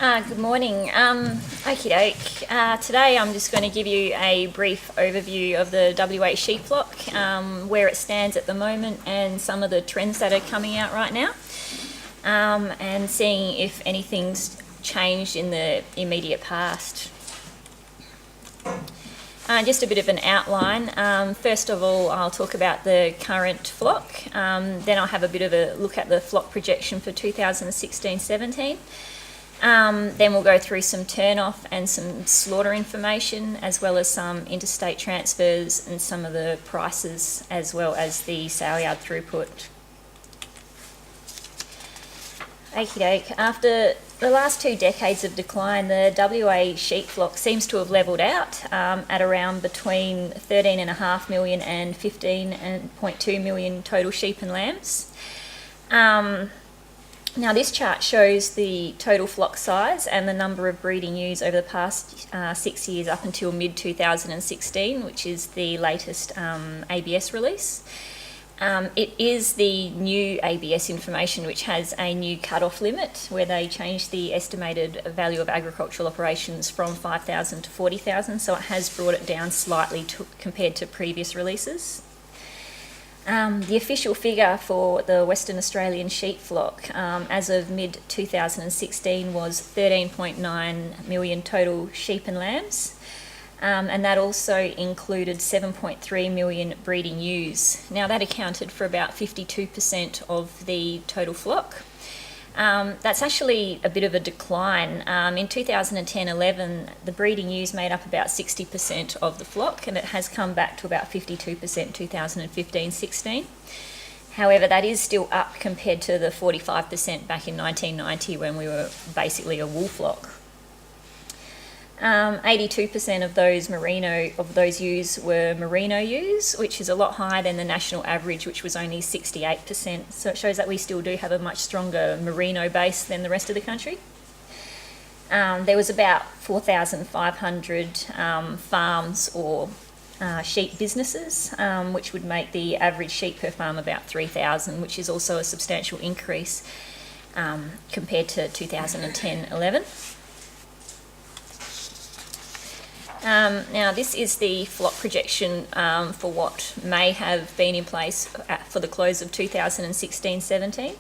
Good morning. Okie doke. Today I'm just going to give you a brief overview of the WA sheep flock, where it stands at the moment and some of the trends that are coming out right now, and seeing if anything's changed in the immediate past. Just a bit of an outline. First of all, I'll talk about the current flock. Then I'll have a bit of a look at the flock projection for 2016-17. Then we'll go through some turn-off and some slaughter information, as well as some interstate transfers and some of the prices, as well as the Saleyard throughput. Okie doke. After the last 2 decades of decline, the WA sheep flock seems to have levelled out at around between 13.5 million and 15.2 million total sheep and lambs. Now this chart shows the total flock size and the number of breeding ewes over the past 6 years up until mid-2016, which is the latest ABS release. It is the new ABS information, which has a new cut-off limit where they changed the estimated value of agricultural operations from 5,000 to 40,000, so it has brought it down slightly compared to previous releases. The official figure for the Western Australian sheep flock as of mid-2016 was 13.9 million total sheep and lambs, and that also included 7.3 million breeding ewes. Now that accounted for about 52% of the total flock. That's actually a bit of a decline. In 2010-11, the breeding ewes made up about 60% of the flock, and it has come back to about 52% 2015-16. However, that is still up compared to the 45% back in 1990 when we were basically a wool flock. 82% of those ewes were merino ewes, which is a lot higher than the national average, which was only 68%. So it shows that we still do have a much stronger merino base than the rest of the country. There was about 4,500 farms or sheep businesses, which would make the average sheep per farm about 3,000, which is also a substantial increase compared to 2010-11. Now this is the flock projection for what may have been in place for the close of 2016-17.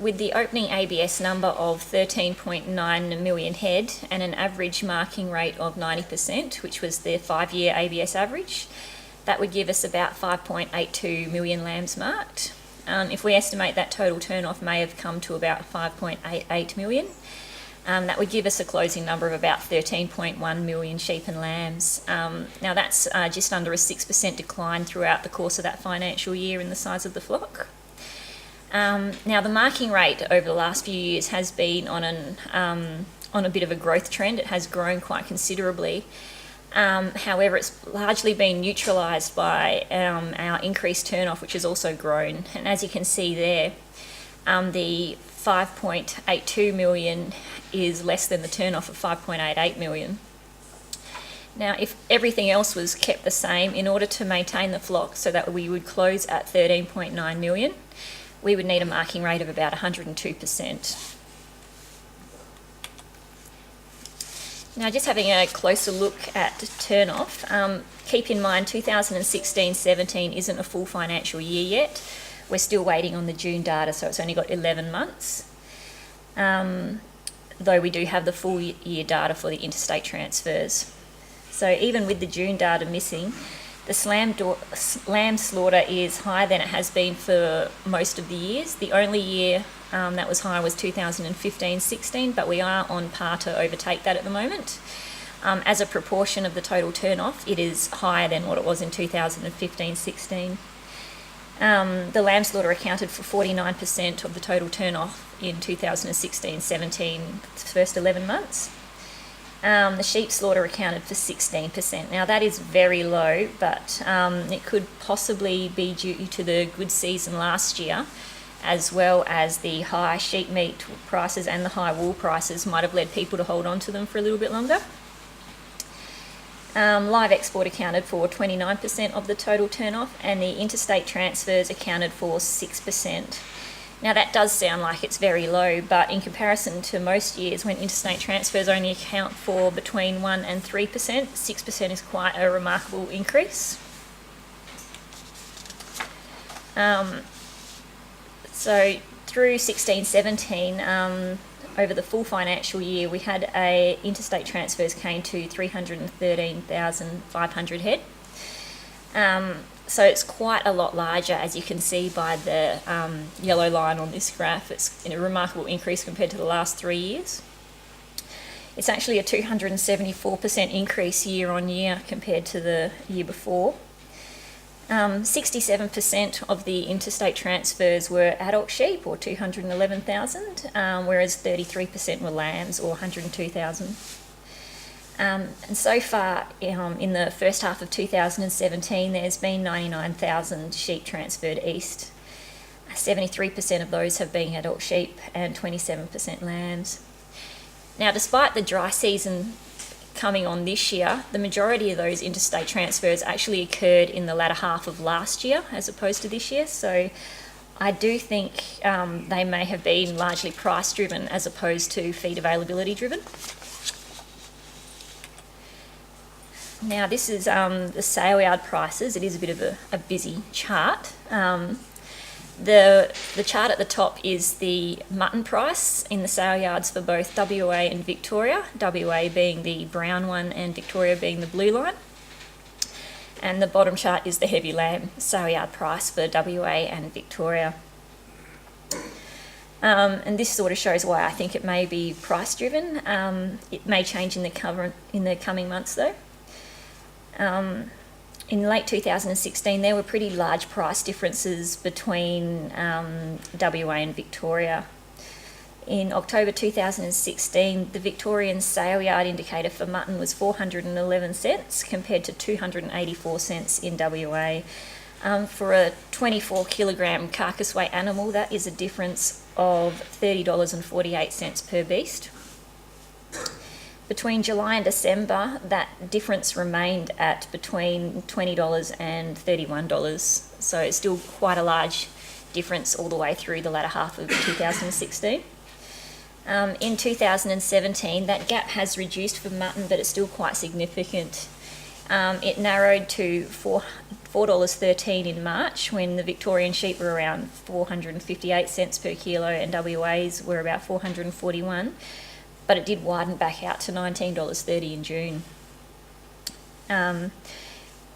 With the opening ABS number of 13.9 million head and an average marking rate of 90%, which was their 5-year ABS average, that would give us about 5.82 million lambs marked. If we estimate that total turn-off may have come to about 5.88 million, that would give us a closing number of about 13.1 million sheep and lambs. Now that's just under a 6% decline throughout the course of that financial year in the size of the flock. Now the marking rate over the last few years has been on a bit of a growth trend. It has grown quite considerably. However, it's largely been neutralised by our increased turn-off, which has also grown. And as you can see there, the 5.82 million is less than the turn-off of 5.88 million. Now, if everything else was kept the same, in order to maintain the flock so that we would close at 13.9 million, we would need a marking rate of about 102%. Now, just having a closer look at turn-off, keep in mind 2016-17 isn't a full financial year yet. We're still waiting on the June data, so it's only got 11 months. Though we do have the full year data for the interstate transfers. So even with the June data missing, the lamb slaughter is higher than it has been for most of the years. The only year that was higher was 2015-16, but we are on par to overtake that at the moment. As a proportion of the total turn-off, it is higher than what it was in 2015-16. The lamb slaughter accounted for 49% of the total turn-off in 2016-17, first 11 months. The sheep slaughter accounted for 16%. Now that is very low, but it could possibly be due to the good season last year, as well as the high sheep meat prices and the high wool prices might have led people to hold on to them for a little bit longer. Live export accounted for 29% of the total turn-off, and the interstate transfers accounted for 6%. Now that does sound like it's very low, but in comparison to most years when interstate transfers only account for between 1 and 3%, 6% is quite a remarkable increase. So through 16-17, over the full financial year, we had interstate transfers came to 313,500 head. So it's quite a lot larger, as you can see by the yellow line on this graph. It's a remarkable increase compared to the last 3 years. It's actually a 274% increase year on year compared to the year before. 67% of the interstate transfers were adult sheep, or 211,000, whereas 33% were lambs, or 102,000. And so far, in the first half of 2017, there's been 99,000 sheep transferred east. 73% of those have been adult sheep and 27% lambs. Now, despite the dry season coming on this year, the majority of those interstate transfers actually occurred in the latter half of last year as opposed to this year. So I do think they may have been largely price driven as opposed to feed availability driven. Now this is the Saleyard prices. It is a bit of a busy chart. The chart at the top is the mutton price in the sale yards for both WA and Victoria, WA being the brown one and Victoria being the blue line. And the bottom chart is the heavy lamb sale yard price for WA and Victoria. And this sort of shows why I think it may be price driven. It may change in the coming months though. In late 2016, there were pretty large price differences between WA and Victoria. In October 2016, the Victorian sale yard indicator for mutton was 411 cents compared to 284 cents in WA. For a 24 kilogram carcass weight animal, that is a difference of $30.48 per beast. Between July and December, that difference remained at between $20 and $31. So it's still quite a large difference all the way through the latter half of 2016. In 2017, that gap has reduced for mutton, but it's still quite significant. It narrowed to $4.13 in March, when the Victorian sheep were around 458 cents per kilo and WA's were about 441. But it did widen back out to $19.30 in June.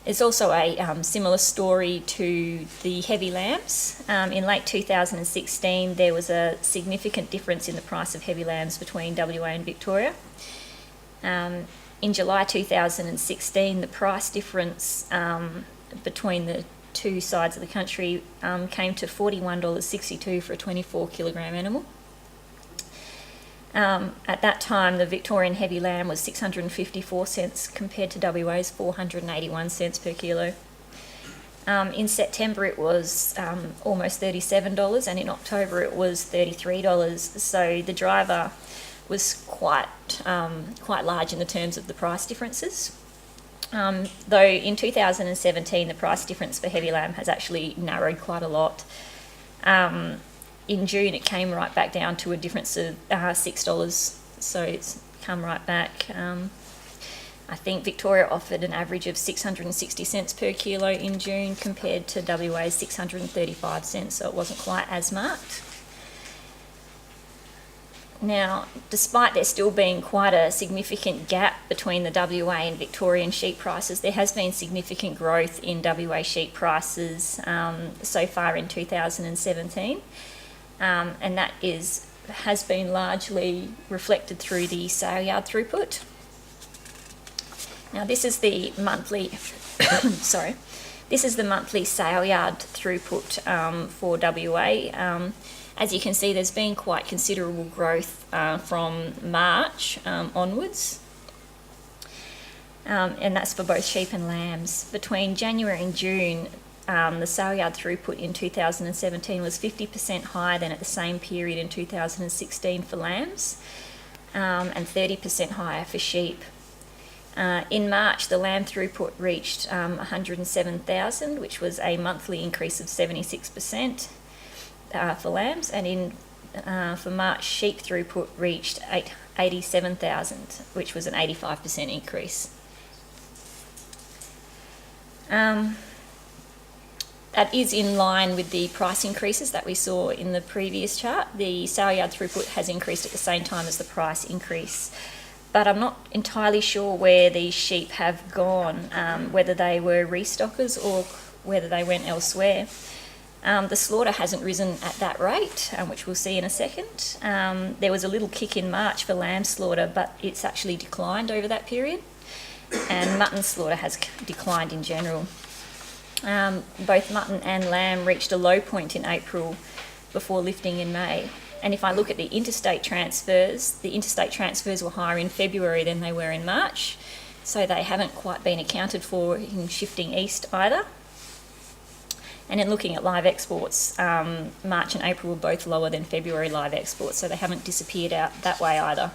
It's also a similar story to the heavy lambs. In late 2016, there was a significant difference in the price of heavy lambs between WA and Victoria. In July 2016, the price difference between the two sides of the country came to $41.62 for a 24 kilogram animal. At that time, the Victorian heavy lamb was 654 cents compared to WA's 481 cents per kilo. In September, it was almost $37, and in October, it was $33. So the driver was quite large in the terms of the price differences. Though in 2017, the price difference for heavy lamb has actually narrowed quite a lot. In June, it came right back down to a difference of $6, so it's come right back. I think Victoria offered an average of 660 cents per kilo in June compared to WA's 635 cents, so it wasn't quite as marked. Now, despite there still being quite a significant gap between the WA and Victorian sheep prices, there has been significant growth in WA sheep prices so far in 2017. And that has been largely reflected through the sale yard throughput. Now this is the monthly, this is the monthly sale yard throughput for WA. As you can see, there's been quite considerable growth from March onwards. And that's for both sheep and lambs. Between January and June, the sale yard throughput in 2017 was 50% higher than at the same period in 2016 for lambs, and 30% higher for sheep. In March, the lamb throughput reached 107,000, which was a monthly increase of 76%. for lambs, and for March, sheep throughput reached 87,000, which was an 85% increase. That is in line with the price increases that we saw in the previous chart. The Saleyard throughput has increased at the same time as the price increase, but I'm not entirely sure where these sheep have gone, whether they were restockers or whether they went elsewhere. The slaughter hasn't risen at that rate, which we'll see in a second. There was a little kick in March for lamb slaughter, but it's actually declined over that period, and mutton slaughter has declined in general. Both mutton and lamb reached a low point in April before lifting in May. And if I look at the interstate transfers were higher in February than they were in March, so they haven't quite been accounted for in shifting east either. And in looking at live exports, March and April were both lower than February live exports, so they haven't disappeared out that way either.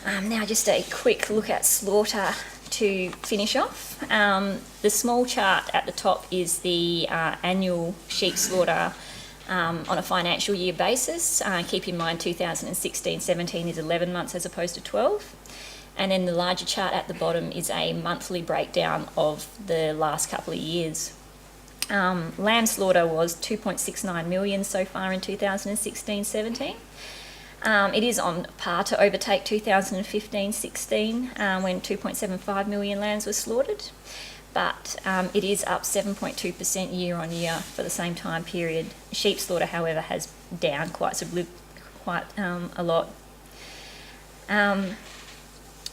Now just a quick look at slaughter to finish off. The small chart at the top is the annual sheep slaughter on a financial year basis. Keep in mind 2016-17 is 11 months as opposed to 12. And then the larger chart at the bottom is a monthly breakdown of the last couple of years. Lamb slaughter was 2.69 million so far in 2016-17. It is on par to overtake 2015-16 when 2.75 million lambs were slaughtered, but it is up 7.2% year on year for the same time period. Sheep slaughter, however, has down quite a lot.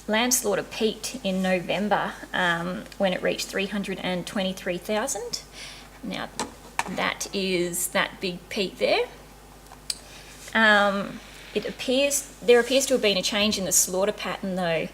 Lamb slaughter peaked in November when it reached 323,000. Now that is that big peak there. There appears to have been a change in the slaughter pattern though.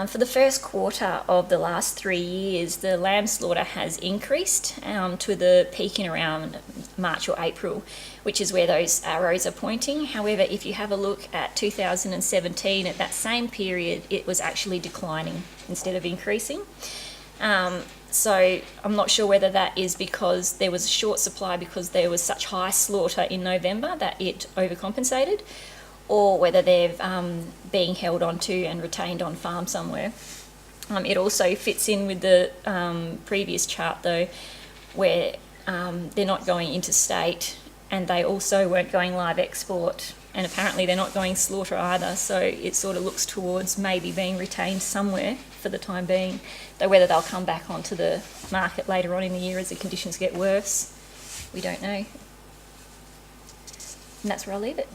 For the first quarter of the last 3 years, the lamb slaughter has increased to the peak in around March or April, which is where those arrows are pointing. However, if you have a look at 2017, at that same period, it was actually declining instead of increasing. So I'm not sure whether that is because there was a short supply because there was such high slaughter in November that it overcompensated, or whether they're being held onto and retained on farm somewhere. It also fits in with the previous chart though, where they're not going interstate and they also weren't going live export, and apparently they're not going slaughter either, so it sort of looks towards maybe being retained somewhere for the time being, though whether they'll come back onto the market later on in the year as the conditions get worse, we don't know. And that's where I'll leave it.